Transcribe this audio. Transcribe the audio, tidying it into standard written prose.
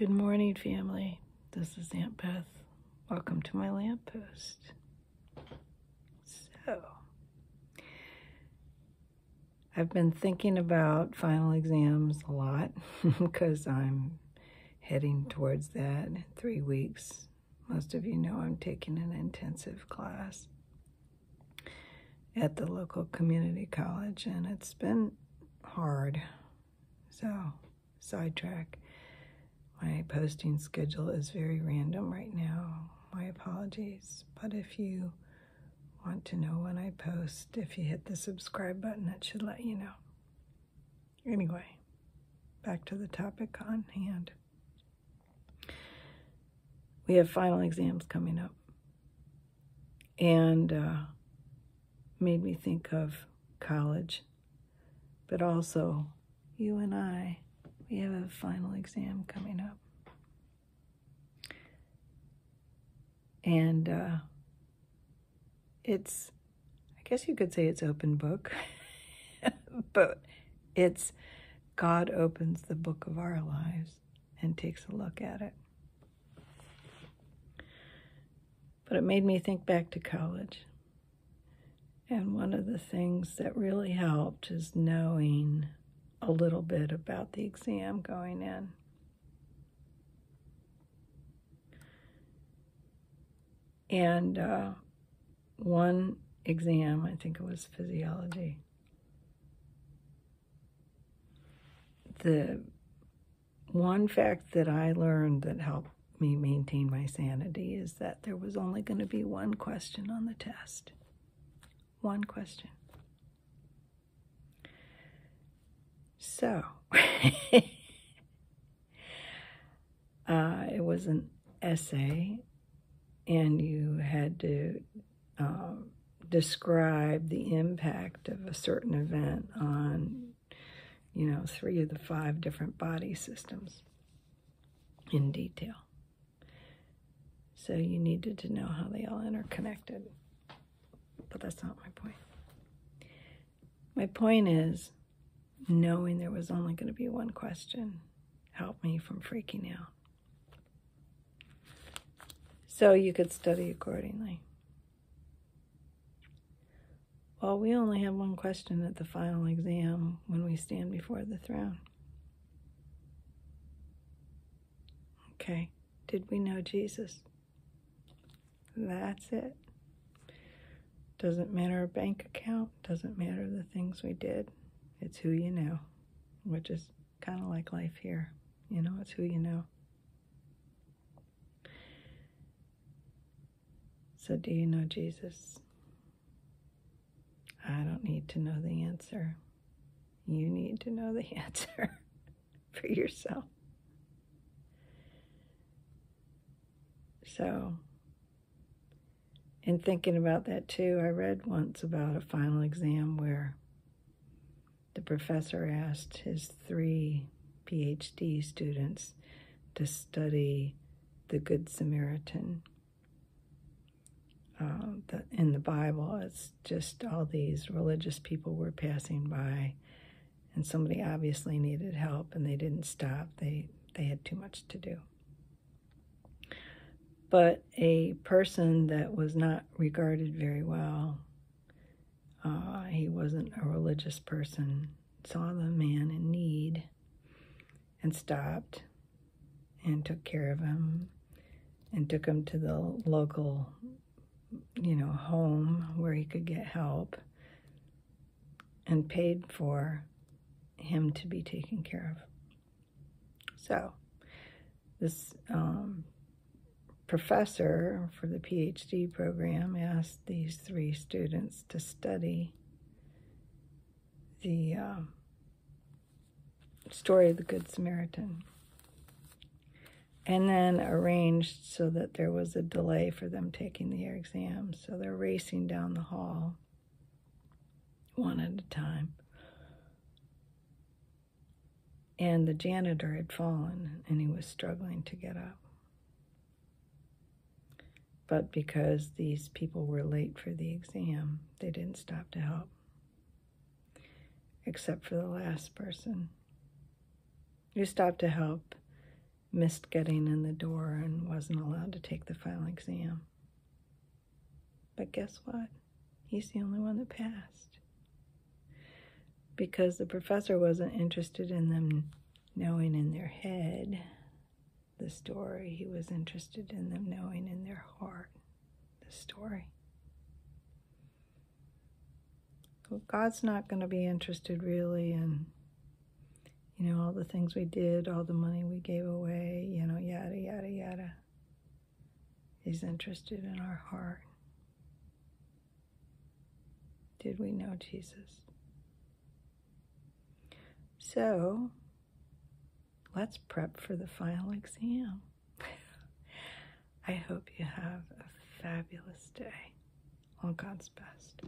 Good morning, family. This is Aunt Beth. Welcome to my lamppost. So, I've been thinking about final exams a lot because I'm heading towards that in 3 weeks. Most of you know I'm taking an intensive class at the local community college, and it's been hard. So, sidetrack. My posting schedule is very random right now. My apologies. But if you want to know when I post, if you hit the subscribe button, it should let you know. Anyway, back to the topic on hand. We have final exams coming up. And made me think of college. But also, you and I, we have a final exam coming up. And it's, I guess you could say it's open book, but it's God opens the book of our lives and takes a look at it. But it made me think back to college. And one of the things that really helped is knowing a little bit about the exam going in. And one exam, I think it was physiology, the one fact that I learned that helped me maintain my sanity is that there was only going to be one question on the test. One question. So, it was an essay, and you had to describe the impact of a certain event on, 3 of the 5 different body systems in detail. So you needed to know how they all interconnected. But that's not my point. My point is, knowing there was only going to be one question helped me from freaking out. So you could study accordingly. Well, we only have one question at the final exam when we stand before the throne. Okay, did we know Jesus? That's it. Doesn't matter our bank account, doesn't matter the things we did. It's who you know, which is kind of like life here. It's who you know. So do you know Jesus? I don't need to know the answer. You need to know the answer for yourself. So, in thinking about that too, I read once about a final exam where the professor asked his 3 PhD students to study the Good Samaritan. In the Bible, it's just all these religious people were passing by, and somebody obviously needed help, and they didn't stop. They had too much to do. But a person that was not regarded very well, he wasn't a religious person, saw the man in need and stopped and took care of him and took him to the local, home where he could get help and paid for him to be taken care of. So this professor for the PhD program asked these 3 students to study the story of the Good Samaritan, and then arranged so that there was a delay for them taking the exam. So they're racing down the hall one at a time. And the janitor had fallen, and he was struggling to get up. But because these people were late for the exam, they didn't stop to help. Except for the last person, who stopped to help missed getting in the door and wasn't allowed to take the final exam. But guess what? He's the only one that passed. Because the professor wasn't interested in them knowing in their head the story. He was interested in them knowing in their heart the story. Well, God's not going to be interested really in, all the things we did, all the money we gave away, yada, yada, yada. He's interested in our heart. Did we know Jesus? So, let's prep for the final exam. I hope you have a fabulous day. All God's best.